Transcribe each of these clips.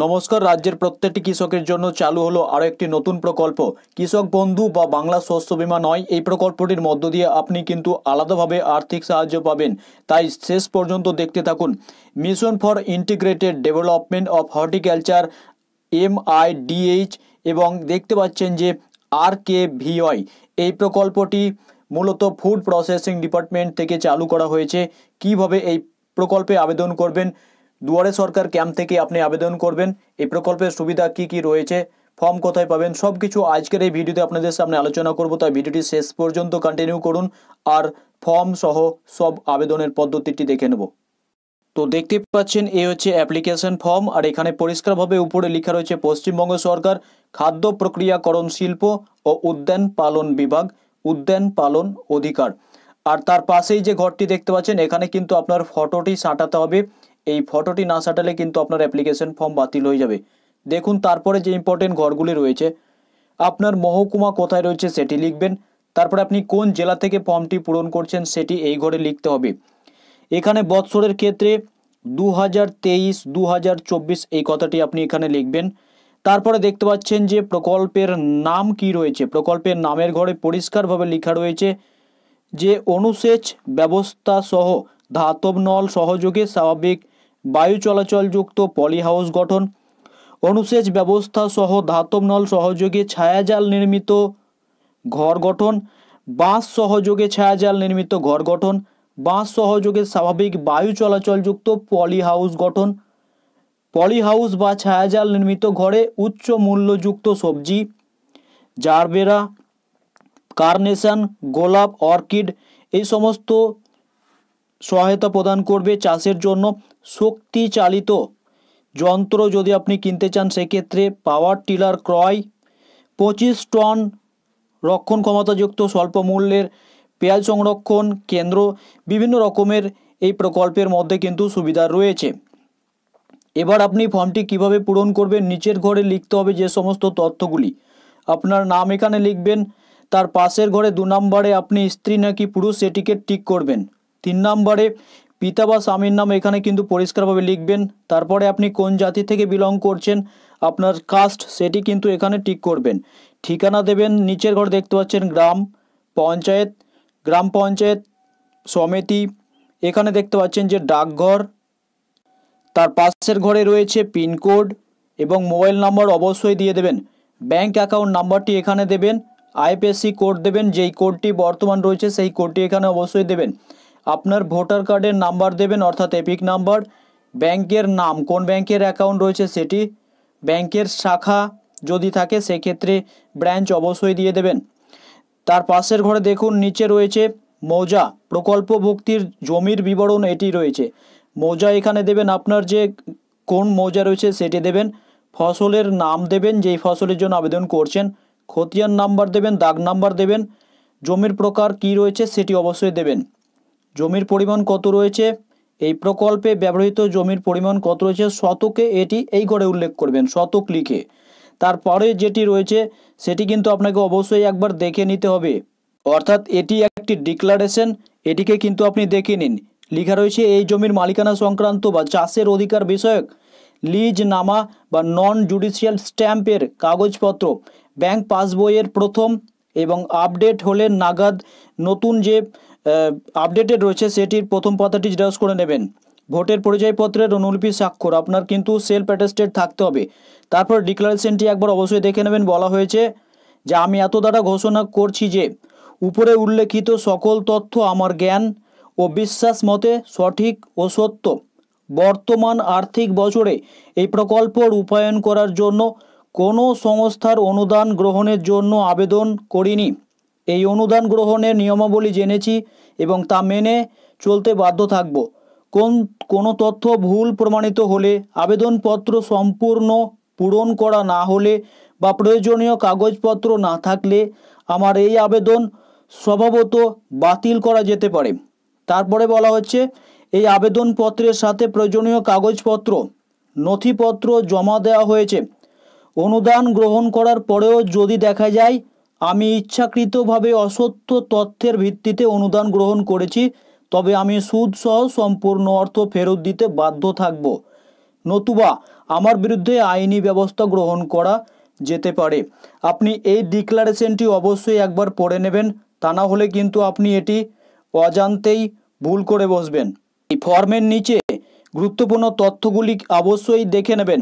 নমস্কার। রাজ্যের প্রত্যেকটি কৃষকের জন্য চালু হলো আরও একটি নতুন প্রকল্প কৃষক বন্ধু বা বাংলা শস্য বীমা নয়। এই প্রকল্পটির মধ্য দিয়ে আপনি কিন্তু আলাদাভাবে আর্থিক সাহায্য পাবেন, তাই শেষ পর্যন্ত দেখতে থাকুন। Mission for integrated development of horticulture MIDH এবং দেখতে পাচ্ছেন যে RKVY এই প্রকল্পটি মূলত ফুড প্রসেসিং ডিপার্টমেন্ট থেকে চালু করা হয়েছে। কিভাবে এই প্রকল্পে আবেদন করবেন, দুয়ারে সরকার ক্যাম্প থেকে আপনি আবেদন করবেন, এই প্রকল্পের সুবিধা কি কি রয়েছে, ফর্ম কোথায় পাবেন, সব কিছু আজকের এই ভিডিওতে আপনাদের সামনে আলোচনা করব। তাই ভিডিওটি শেষ পর্যন্ত কন্টিনিউ করুন আর ফর্ম সহ সব আবেদনের পদ্ধতিটি দেখে নেব। তো দেখতে পাচ্ছেন এই হচ্ছে অ্যাপ্লিকেশন ফর্ম, আর এখানে পরিষ্কারভাবে উপরে লেখা রয়েছে পশ্চিমবঙ্গ সরকার খাদ্য প্রক্রিয়াকরণ শিল্প ও উদ্যান পালন বিভাগ, উদ্যান পালন অধিকার। আর তার পাশেই যে ঘরটি দেখতে পাচ্ছেন এখানে কিন্তু আপনার ফটোটি সাঁটাতে হবে। এই ফটোটি না সাঁটালে কিন্তু আপনার অ্যাপ্লিকেশন ফর্ম বাতিল হয়ে যাবে। দেখুন তারপরে যে ইম্পর্টেন্ট ঘরগুলি রয়েছে, আপনার মহকুমা কোথায় রয়েছে সেটি লিখবেন। তারপরে আপনি কোন জেলা থেকে ফর্মটি পূরণ করছেন সেটি এই ঘরে লিখতে হবে। এখানে বৎসরের ক্ষেত্রে 2023 2024 এই কথাটি আপনি এখানে লিখবেন। তারপরে দেখতে পাচ্ছেন যে প্রকল্পের নাম কি রয়েছে, প্রকল্পের নামের ঘরে পরিষ্কারভাবে লেখা রয়েছে যে অনুসেচ ব্যবস্থা সহ ধাতব নল সহযোগে স্বাভাবিক বায়ু চলাচলযুক্ত পলি হাউস গঠন, অনুসেচ ব্যবস্থা সহ ধাতব নল সহযোগে ছায়াজাল নির্মিত ঘর গঠন, বাঁশ সহযোগে ছায়াজাল নির্মিত ঘর গঠন, বাঁশ সহযোগে স্বাভাবিক বায়ু চলাচলযুক্ত পলি হাউস গঠন, পলি হাউস বা ছায়াজাল নির্মিত ঘরে উচ্চ মূল্যযুক্ত সবজি, জারবেরা, কার্নেশন, গোলাপ, অর্কিড এই সমস্ত সহায়তা প্রদান করবে চাষের জন্য। শক্তি চালিত যন্ত্র যদি আপনি কিনতে চান সেক্ষেত্রে পাওয়ার টিলার ক্রয়, 25 টন রক্ষণ ক্ষমতাযুক্ত স্বল্প মূল্যের পেঁয়াজ সংরক্ষণ কেন্দ্র, বিভিন্ন রকমের এই প্রকল্পের মধ্যে কিন্তু সুবিধা রয়েছে। এবার আপনি ফর্মটি কিভাবে পূরণ করবেন, নিচের ঘরে লিখতে হবে যে সমস্ত তথ্যগুলি। আপনার নাম এখানে লিখবেন, তার পাশের ঘরে 2 নম্বরে আপনি স্ত্রী নাকি পুরুষ সেটিকে টিক করবেন। 3 নম্বরে পিতা বা স্বামীর নাম এখানে কিন্তু পরিষ্কারভাবে লিখবেন। তারপরে আপনি কোন জাতি থেকে বিলং করছেন, আপনার কাস্ট সেটি কিন্তু এখানে টিক করবেন। ঠিকানা দেবেন, নিচের ঘরে দেখতে পাচ্ছেন গ্রাম পঞ্চায়েত, গ্রাম পঞ্চায়েত সমিতি, এখানে দেখতে পাচ্ছেন যে ডাকঘর, তার পাশের ঘরে রয়েছে পিনকোড এবং মোবাইল নাম্বার অবশ্যই দিয়ে দেবেন। ব্যাংক অ্যাকাউন্ট নাম্বারটি এখানে দেবেন, IFSC কোড দেবেন, যেই কোডটি বর্তমান রয়েছে সেই কোডটি এখানে অবশ্যই দেবেন। আপনার ভোটার কার্ডের নাম্বার দেবেন অর্থাৎ এপিক নাম্বার, ব্যাংকের নাম, কোন ব্যাংকের অ্যাকাউন্ট রয়েছে সেটি, ব্যাংকের শাখা যদি থাকে সেক্ষেত্রে ব্রাঞ্চ অবশ্যই দিয়ে দেবেন। তার পাশের ঘরে দেখুন নিচে রয়েছে মৌজা, প্রকল্পভুক্তির জমির বিবরণ এটি রয়েছে। মৌজা এখানে দেবেন, আপনার যে কোন মৌজা রয়েছে সেটি দেবেন, ফসলের নাম দেবেন যেই ফসলের জন্য আবেদন করছেন, খতিয়ান নাম্বার দেবেন, দাগ নাম্বার দেবেন, জমির প্রকার কি রয়েছে সেটি অবশ্যই দেবেন, জমির পরিমাণ কত রয়েছে, এই প্রকল্পে ব্যবহৃত জমির পরিমাণ কত রয়েছে শতকে এটি এই ঘরে উল্লেখ করবেন শতক লিখে। তারপরে যেটি রয়েছে সেটি কিন্তু আপনাকে অবশ্যই একবার দেখে নিতে হবে, অর্থাৎ এটি একটি ডিক্লারেশন, এটিকে কিন্তু আপনি দেখে নিন। লেখা রয়েছে এই জমির মালিকানা সংক্রান্ত বা চাষের অধিকার বিষয়ক লিজ নামা বা নন জুডিশিয়াল স্ট্যাম্পের কাগজপত্র, ব্যাংক পাসবইয়ের প্রথম এবং আপডেট হলে নাগাদ নতুন যে আপডেটেড রয়েছে সেটির প্রথম পাতাটি জেরক্স করে নেবেন। ভোটের পরিচয়পত্রের অনুলিপি স্বাক্ষর আপনার কিন্তু সেলফ অ্যাটেস্টেড থাকতে হবে। তারপর ডিক্লারেশনটি একবার অবশ্যই দেখে নেবেন। বলা হয়েছে যে আমি এত দ্বারা ঘোষণা করছি যে উপরে উল্লেখিত সকল তথ্য আমার জ্ঞান ও বিশ্বাস মতে সঠিক ও সত্য। বর্তমান আর্থিক বছরে এই প্রকল্প রূপায়ণ করার জন্য কোনো সংস্থার অনুদান গ্রহণের জন্য আবেদন করিনি। এই অনুদান গ্রহণের নিয়মাবলী জেনেছি এবং তা মেনে চলতে বাধ্য থাকব। কোনো তথ্য ভুল প্রমাণিত হলে, আবেদনপত্র সম্পূর্ণ পূরণ করা না হলে বা প্রয়োজনীয় কাগজপত্র না থাকলে আমার এই আবেদন স্বভাবত বাতিল করা যেতে পারে। তারপরে বলা হচ্ছে এই আবেদনপত্রের সাথে প্রয়োজনীয় কাগজপত্র নথিপত্র জমা দেওয়া হয়েছে। অনুদান গ্রহণ করার পরেও যদি দেখা যায় আমি ইচ্ছাকৃতভাবে অসত্য তথ্যের ভিত্তিতে অনুদান গ্রহণ করেছি তবে আমি সুদ সহ সম্পূর্ণ অর্থ ফেরত দিতে বাধ্য থাকব। নতুবা আমার বিরুদ্ধে আইনি ব্যবস্থা গ্রহণ করা যেতে পারে। আপনি এই ডিক্লারেশনটি অবশ্যই একবার পড়ে নেবেন, তা না হলে কিন্তু আপনি এটি অজান্তেই ভুল করে বসবেন। এই ফর্মের নিচে গুরুত্বপূর্ণ তথ্যগুলি অবশ্যই দেখে নেবেন।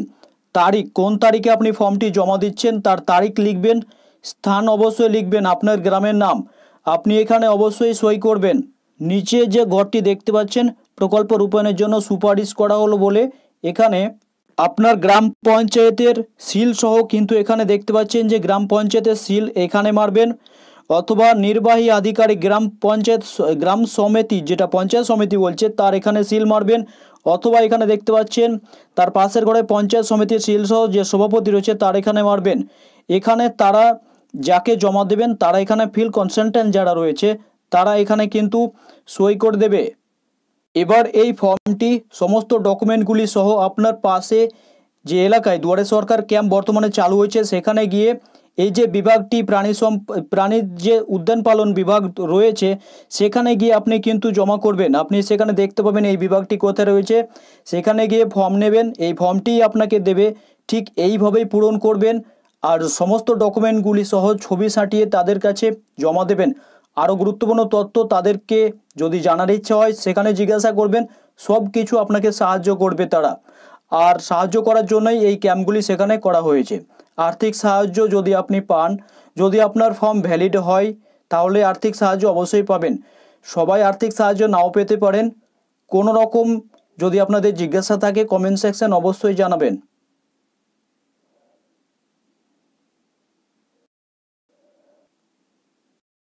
তারিখ, কোন তারিখে আপনি ফর্মটি জমা দিচ্ছেন তার তারিখ লিখবেন, স্থান অবশ্যই লিখবেন, আপনার গ্রামের নাম আপনি এখানে অবশ্যই সই করবেন। নিচে যে ঘরটি দেখতে পাচ্ছেন প্রকল্প রূপায়ণের জন্য সুপারিশ করা হলো বলে, এখানে আপনার গ্রাম পঞ্চায়েতের সিল সহ কিন্তু এখানে দেখতে পাচ্ছেন যে গ্রাম পঞ্চায়েতের সিল এখানে মারবেন, অথবা নির্বাহী আধিকারিক গ্রাম সমিতি, যেটা পঞ্চায়েত সমিতি বলছে তার এখানে সিল মারবেন, অথবা এখানে দেখতে পাচ্ছেন তার পাশের ঘরে পঞ্চায়েত সমিতির সিল সহ যে সভাপতি রয়েছে তার এখানে মারবেন। এখানে তারা যাকে জমা দেবেন তারা এখানে ফিল্ড কনসালট্যান্ট যারা রয়েছে তারা এখানে কিন্তু সই করে দেবে। এবার এই ফর্মটি সমস্ত ডকুমেন্টগুলি সহ আপনার পাশে যে এলাকায় দুয়ারে সরকার ক্যাম্প বর্তমানে চালু হয়েছে সেখানে গিয়ে এই যে বিভাগটি প্রাণীর যে উদ্যান পালন বিভাগ রয়েছে সেখানে গিয়ে আপনি কিন্তু জমা করবেন। আপনি সেখানে দেখতে পাবেন এই বিভাগটি কোথায় রয়েছে, সেখানে গিয়ে ফর্ম নেবেন, এই ফর্মটি আপনাকে দেবে, ঠিক এইভাবেই পূরণ করবেন আর সমস্ত ডকুমেন্টগুলি সহ ছবি সাঁটিয়ে তাদের কাছে জমা দেবেন। আরও গুরুত্বপূর্ণ তথ্য তাদেরকে যদি জানার ইচ্ছা হয় সেখানে জিজ্ঞাসা করবেন, সব কিছু আপনাকে সাহায্য করবে তারা। আর সাহায্য করার জন্যই এই ক্যাম্পগুলি সেখানে করা হয়েছে। আর্থিক সাহায্য যদি আপনি পান, যদি আপনার ফর্ম ভ্যালিড হয় তাহলে আর্থিক সাহায্য অবশ্যই পাবেন। সবাই আর্থিক সাহায্য নাও পেতে পারেন। কোনো রকম যদি আপনাদের জিজ্ঞাসা থাকে কমেন্ট সেকশন অবশ্যই জানাবেন।